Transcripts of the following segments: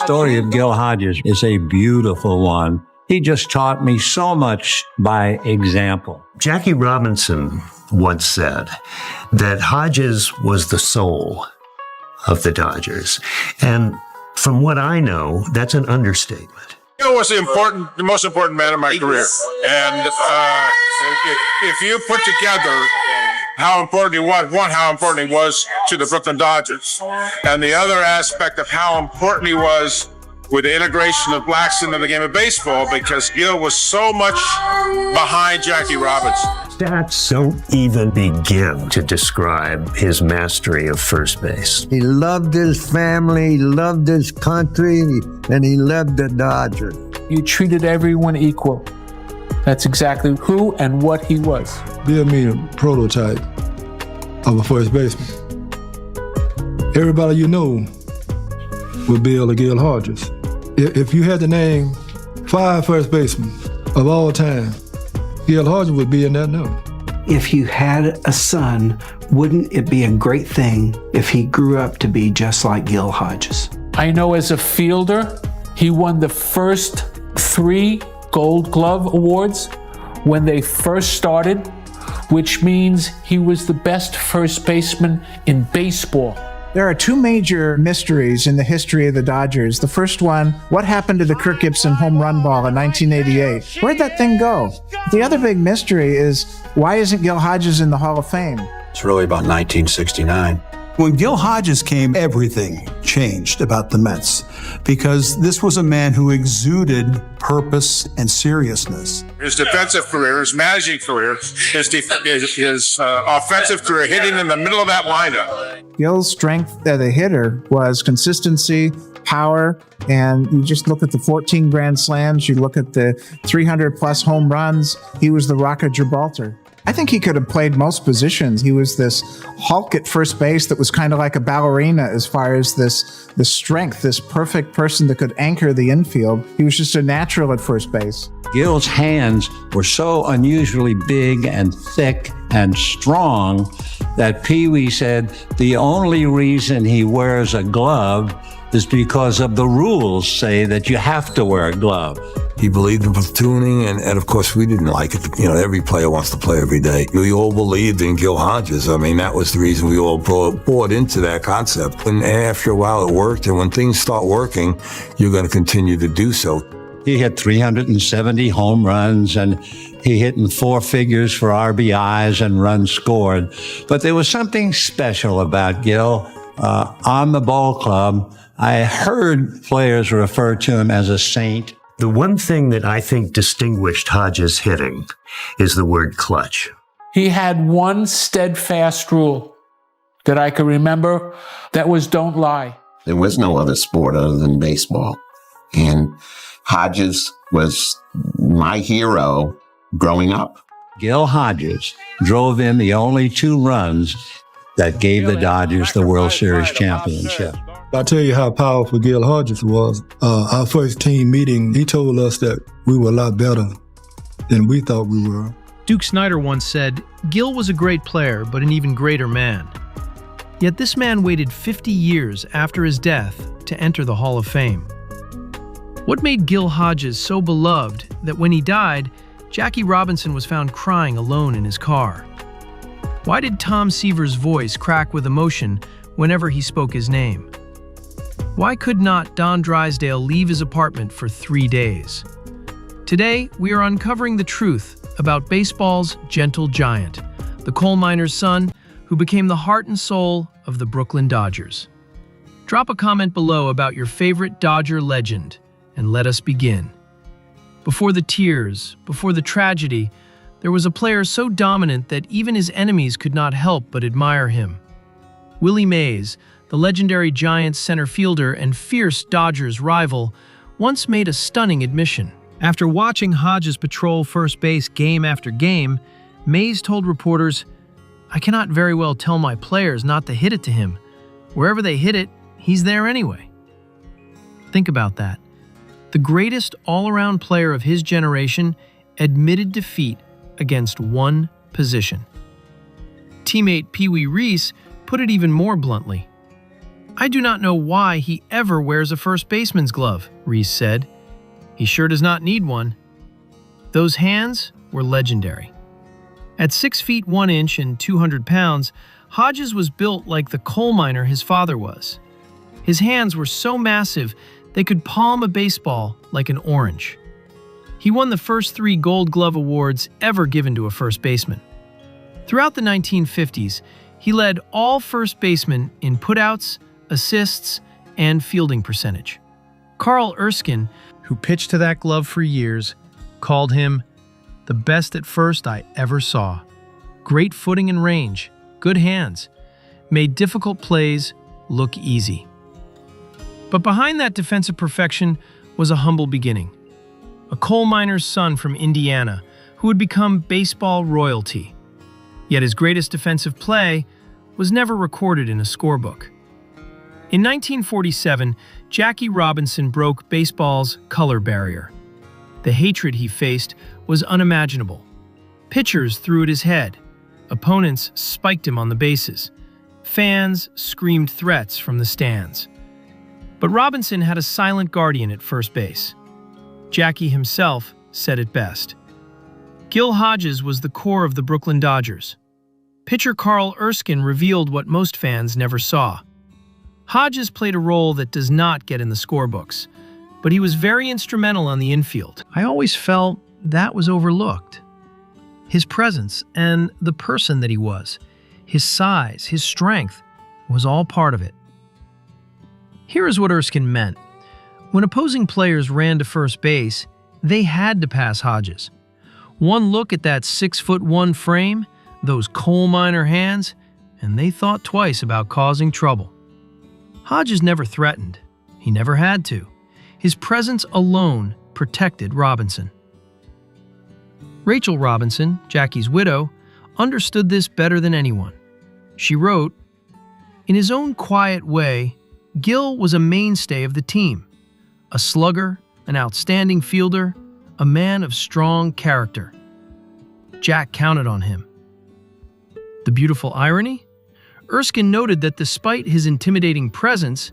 Story of Gil Hodges is a beautiful one. He just taught me so much by example. Jackie Robinson once said that Hodges was the soul of the Dodgers. And from what I know, that's an understatement. Gil was the most important man in my career. And if you put together how important he was, one, how important he was to the Brooklyn Dodgers, and the other aspect of how important he was with the integration of blacks into the game of baseball, because Gil was so much behind Jackie Robinson. Stats don't even begin to describe his mastery of first base. He loved his family, he loved his country, and he loved the Dodgers. You treated everyone equal. That's exactly who and what he was. Bill made a prototype of a first baseman. Everybody you know would Bill or Gil Hodges. If you had to name 5 first basemen of all time, Gil Hodges would be in that number. If you had a son, wouldn't it be a great thing if he grew up to be just like Gil Hodges? I know as a fielder, he won the first 3 Gold Glove awards when they first started, which means he was the best first baseman in baseball. There are 2 major mysteries in the history of the Dodgers. The first one, what happened to the Kirk Gibson home run ball in 1988? Where'd that thing go? The other big mystery is, why isn't Gil Hodges in the Hall of Fame? It's really about 1969. When Gil Hodges came, everything changed about the Mets, because this was a man who exuded purpose and seriousness. His defensive career, his managing career, his offensive career, hitting in the middle of that lineup. Gil's strength as a hitter was consistency, power, and you just look at the 14 grand slams, you look at the 300 plus home runs, he was the Rock of Gibraltar. I think he could have played most positions. He was this Hulk at first base that was kind of like a ballerina as far as this strength, this perfect person that could anchor the infield. He was just a natural at first base. Gil's hands were so unusually big and thick and strong that Pee Wee said the only reason he wears a glove is because of the rules say that you have to wear a glove. He believed in platooning, and of course we didn't like it. You know, every player wants to play every day. We all believed in Gil Hodges. I mean, that was the reason we all bought into that concept. And after a while it worked, and when things start working, you're going to continue to do so. He hit 370 home runs, and he hit in 4 figures for RBIs and runs scored. But there was something special about Gil. On the ball club, I heard players refer to him as a saint. The one thing that I think distinguished Hodges' hitting is the word clutch. He had one steadfast rule that I can remember, that was don't lie. There was no other sport other than baseball. And Hodges was my hero growing up. Gil Hodges drove in the only 2 runs that gave the Dodgers the World Series championship. I'll tell you how powerful Gil Hodges was. Our first team meeting, he told us that we were a lot better than we thought we were. Duke Snider once said, "Gil was a great player, but an even greater man." Yet this man waited 50 years after his death to enter the Hall of Fame. What made Gil Hodges so beloved that when he died, Jackie Robinson was found crying alone in his car? Why did Tom Seaver's voice crack with emotion whenever he spoke his name? Why could not Don Drysdale leave his apartment for 3 days? Today, we are uncovering the truth about baseball's gentle giant, the coal miner's son who became the heart and soul of the Brooklyn Dodgers. Drop a comment below about your favorite Dodger legend, and let us begin. Before the tears, before the tragedy, there was a player so dominant that even his enemies could not help but admire him. Willie Mays, the legendary Giants center fielder and fierce Dodgers rival, once made a stunning admission. After watching Hodges patrol first base game after game, Mays told reporters, "I cannot very well tell my players not to hit it to him. Wherever they hit it, he's there anyway." Think about that. The greatest all-around player of his generation admitted defeat against one position. Teammate Pee Wee Reese put it even more bluntly. "I do not know why he ever wears a first baseman's glove," Reese said. "He sure does not need one." Those hands were legendary. At 6 feet 1 inch and 200 pounds, Hodges was built like the coal miner his father was. His hands were so massive they could palm a baseball like an orange. He won the first 3 Gold Glove awards ever given to a first baseman. Throughout the 1950s, he led all first basemen in putouts, assists, and fielding percentage. Carl Erskine, who pitched to that glove for years, called him the best at first I ever saw. Great footing and range, good hands, made difficult plays look easy. But behind that defensive perfection was a humble beginning. A coal miner's son from Indiana who would become baseball royalty. Yet his greatest defensive play was never recorded in a scorebook. In 1947, Jackie Robinson broke baseball's color barrier. The hatred he faced was unimaginable. Pitchers threw at his head. Opponents spiked him on the bases. Fans screamed threats from the stands. But Robinson had a silent guardian at first base. Jackie himself said it best. Gil Hodges was the core of the Brooklyn Dodgers. Pitcher Carl Erskine revealed what most fans never saw. Hodges played a role that does not get in the scorebooks, but he was very instrumental on the infield. I always felt that was overlooked. His presence and the person that he was, his size, his strength, was all part of it. Here is what Erskine meant. When opposing players ran to first base, they had to pass Hodges. One look at that 6'1" frame, those coal miner hands, and they thought twice about causing trouble. Hodges never threatened. He never had to. His presence alone protected Robinson. Rachel Robinson, Jackie's widow, understood this better than anyone. She wrote, "In his own quiet way, Gil was a mainstay of the team, a slugger, an outstanding fielder, a man of strong character. Jack counted on him." The beautiful irony? Erskine noted that despite his intimidating presence,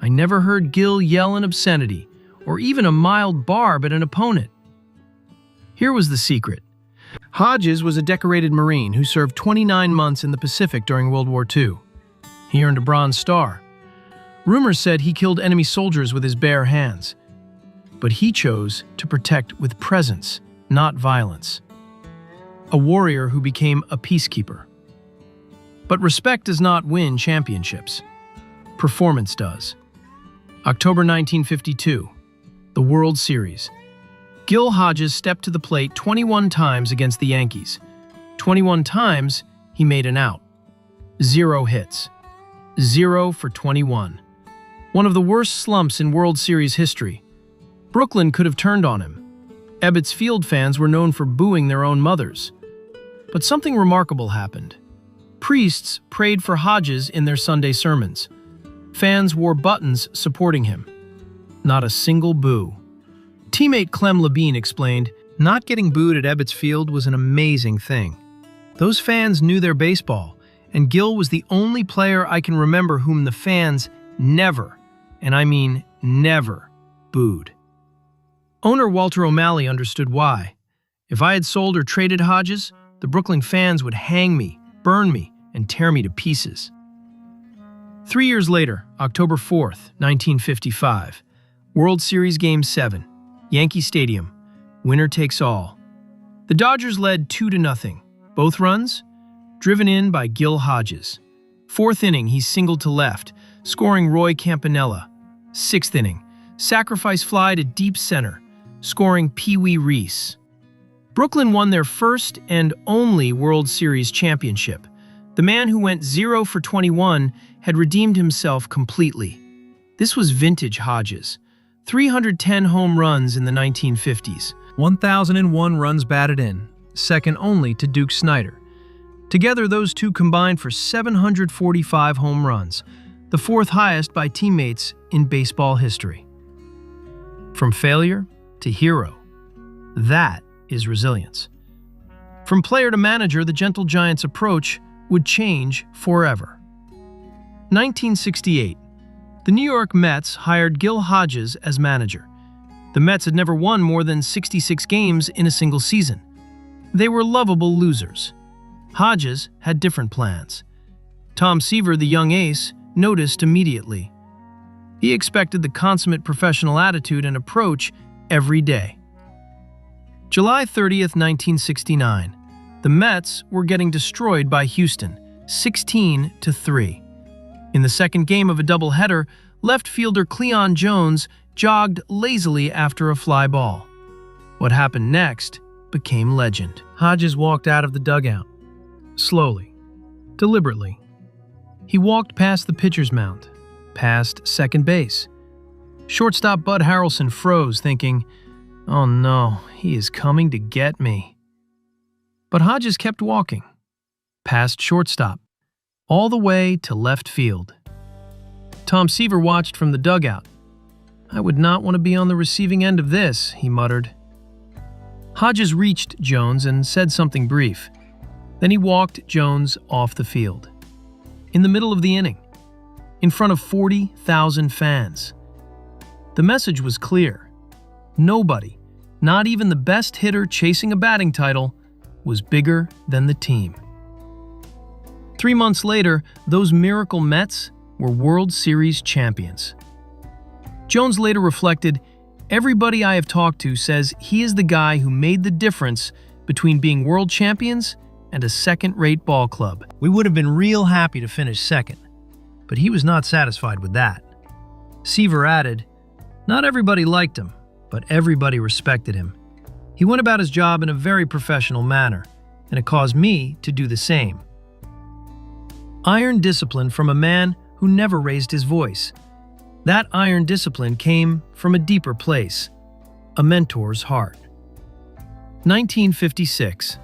I never heard Gil yell an obscenity or even a mild barb at an opponent. Here was the secret. Hodges was a decorated Marine who served 29 months in the Pacific during World War II. He earned a Bronze Star. Rumors said he killed enemy soldiers with his bare hands. But he chose to protect with presence, not violence. A warrior who became a peacekeeper. But respect does not win championships. Performance does. October 1952, the World Series. Gil Hodges stepped to the plate 21 times against the Yankees. 21 times, he made an out. 0 hits. 0 for 21. One of the worst slumps in World Series history. Brooklyn could have turned on him. Ebbets Field fans were known for booing their own mothers. But something remarkable happened. Priests prayed for Hodges in their Sunday sermons. Fans wore buttons supporting him. Not a single boo. Teammate Clem Labine explained, "Not getting booed at Ebbets Field was an amazing thing. Those fans knew their baseball, and Gil was the only player I can remember whom the fans never, and I mean never, booed." Owner Walter O'Malley understood why. If I had sold or traded Hodges, the Brooklyn fans would hang me, burn me, and tear me to pieces. 3 years later, October 4th, 1955, World Series Game 7, Yankee Stadium, winner takes all. The Dodgers led 2-0, both runs driven in by Gil Hodges. 4th inning, he singled to left, scoring Roy Campanella. 6th inning, sacrifice fly to deep center, scoring Pee Wee Reese. Brooklyn won their first and only World Series championship. The man who went 0 for 21 had redeemed himself completely. This was vintage Hodges. 310 home runs in the 1950s. 1,001 runs batted in, second only to Duke Snider. Together, those two combined for 745 home runs, the 4th highest by teammates in baseball history. From failure to hero, that is resilience. From player to manager, the Gentle Giants' approach would change forever. 1968, The New York Mets hired Gil Hodges as manager. The Mets had never won more than 66 games in a single season. They were lovable losers. Hodges had different plans. Tom Seaver, the young ace, noticed immediately. He expected the consummate professional attitude and approach every day. July 30th, 1969. The Mets were getting destroyed by Houston, 16-3. In the second game of a doubleheader, left fielder Cleon Jones jogged lazily after a fly ball. What happened next became legend. Hodges walked out of the dugout. Slowly, deliberately. He walked past the pitcher's mound, past second base. Shortstop Bud Harrelson froze, thinking, "Oh no, he is coming to get me." But Hodges kept walking, past shortstop, all the way to left field. Tom Seaver watched from the dugout. "I would not want to be on the receiving end of this," he muttered. Hodges reached Jones and said something brief. Then he walked Jones off the field. In the middle of the inning, in front of 40,000 fans. The message was clear. Nobody, not even the best hitter chasing a batting title, was bigger than the team. 3 months later, those miracle Mets were World Series champions. Jones later reflected, "Everybody I have talked to says he is the guy who made the difference between being world champions and a second-rate ball club. We would have been real happy to finish second." But he was not satisfied with that. Seaver added, "Not everybody liked him, but everybody respected him. He went about his job in a very professional manner, and it caused me to do the same." Iron discipline from a man who never raised his voice. That iron discipline came from a deeper place, a mentor's heart. 1956.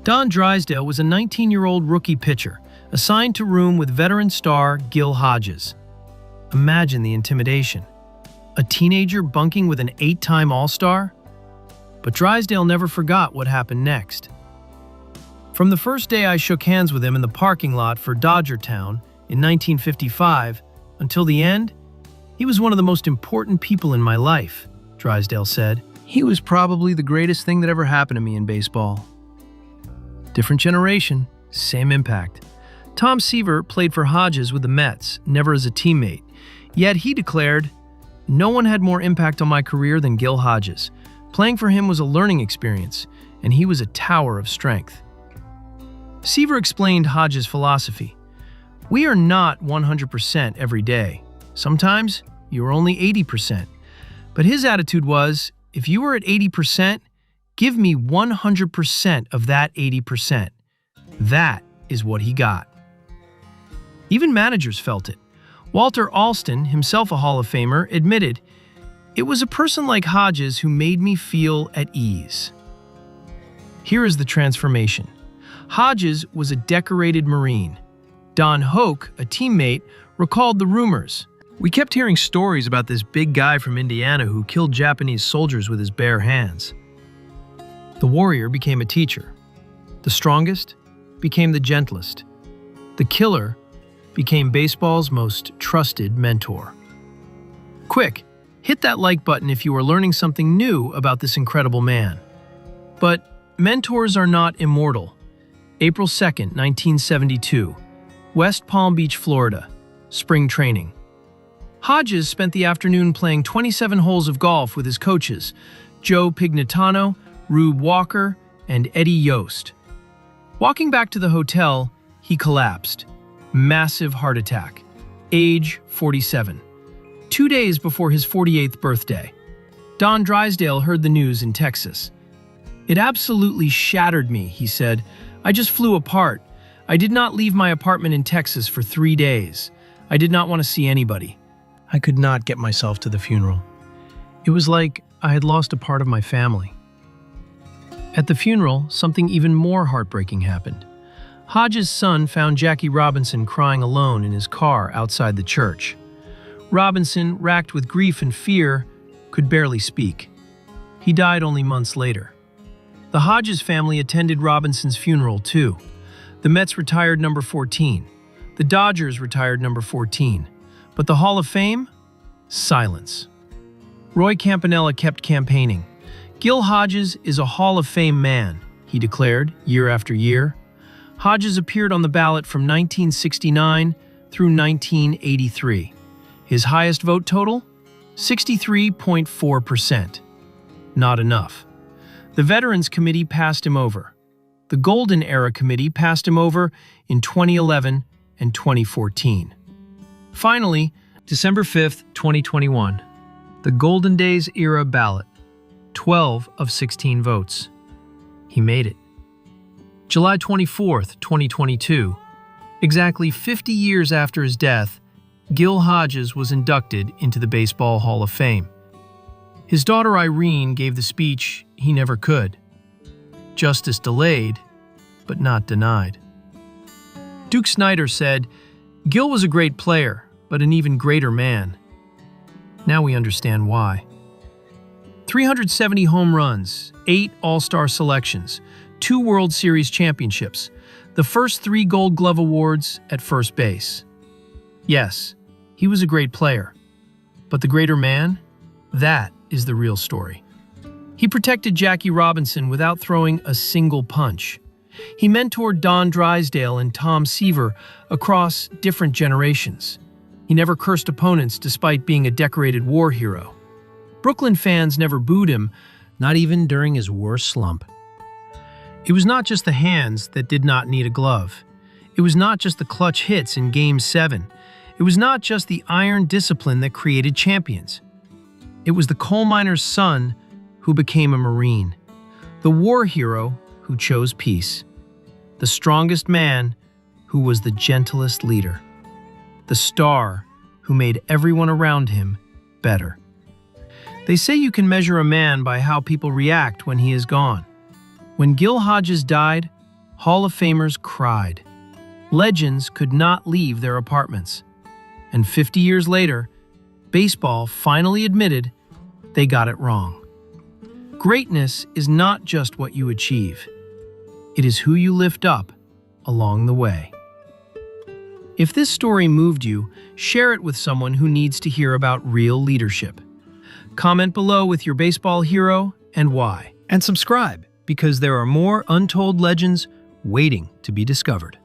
Don Drysdale was a 19-year-old rookie pitcher, assigned to room with veteran star Gil Hodges. Imagine the intimidation. A teenager bunking with an 8-time All-Star? But Drysdale never forgot what happened next. From the first day I shook hands with him in the parking lot for Dodger Town in 1955 until the end, he was one of the most important people in my life, Drysdale said. "He was probably the greatest thing that ever happened to me in baseball." Different generation, same impact. Tom Seaver played for Hodges with the Mets, never as a teammate. Yet he declared, "No one had more impact on my career than Gil Hodges. Playing for him was a learning experience, and he was a tower of strength." Seaver explained Hodges' philosophy. "We are not 100% every day. Sometimes you are only 80%. But his attitude was, if you are at 80%, give me 100% of that 80%. That is what he got." Even managers felt it. Walter Alston, himself a Hall of Famer, admitted, "It was a person like Hodges who made me feel at ease." Here is the transformation. Hodges was a decorated Marine. Don Hoke, a teammate, recalled the rumors. "We kept hearing stories about this big guy from Indiana who killed Japanese soldiers with his bare hands." The warrior became a teacher. The strongest became the gentlest. The killer became baseball's most trusted mentor. Quick, hit that like button if you are learning something new about this incredible man. But mentors are not immortal. April 2nd, 1972, West Palm Beach, Florida, spring training. Hodges spent the afternoon playing 27 holes of golf with his coaches, Joe Pignatano, Rube Walker, and Eddie Yost. Walking back to the hotel, he collapsed. Massive heart attack. Age 47. 2 days before his 48th birthday. Don Drysdale heard the news in Texas. "It absolutely shattered me," he said. "I just flew apart. I did not leave my apartment in Texas for 3 days. I did not want to see anybody. I could not get myself to the funeral. It was like I had lost a part of my family." At the funeral, something even more heartbreaking happened. Hodges' son found Jackie Robinson crying alone in his car outside the church. Robinson, racked with grief and fear, could barely speak. He died only months later. The Hodges family attended Robinson's funeral too. The Mets retired number 14. The Dodgers retired number 14. But the Hall of Fame? Silence. Roy Campanella kept campaigning. Gil Hodges is a Hall of Fame man, he declared year after year. Hodges appeared on the ballot from 1969 through 1983. His highest vote total? 63.4%. Not enough. The Veterans Committee passed him over. The Golden Era Committee passed him over in 2011 and 2014. Finally, December 5th, 2021, the Golden Days Era ballot, 12 of 16 votes. He made it. July 24th, 2022, exactly 50 years after his death, Gil Hodges was inducted into the Baseball Hall of Fame. His daughter Irene gave the speech he never could. Justice delayed, but not denied. Duke Snider said, "Gil was a great player, but an even greater man." Now we understand why. 370 home runs, 8 All-Star selections, 2 World Series championships, the first 3 Gold Glove awards at first base. Yes, he was a great player, but the greater man? That is the real story. He protected Jackie Robinson without throwing a single punch. He mentored Don Drysdale and Tom Seaver across different generations. He never cursed opponents despite being a decorated war hero. Brooklyn fans never booed him, not even during his worst slump. It was not just the hands that did not need a glove. It was not just the clutch hits in Game 7. It was not just the iron discipline that created champions. It was the coal miner's son who became a Marine, the war hero who chose peace, the strongest man who was the gentlest leader, the star who made everyone around him better. They say you can measure a man by how people react when he is gone. When Gil Hodges died, Hall of Famers cried. Legends could not leave their apartments. And 50 years later, baseball finally admitted they got it wrong. Greatness is not just what you achieve. It is who you lift up along the way. If this story moved you, share it with someone who needs to hear about real leadership. Comment below with your baseball hero and why. And subscribe, because there are more untold legends waiting to be discovered.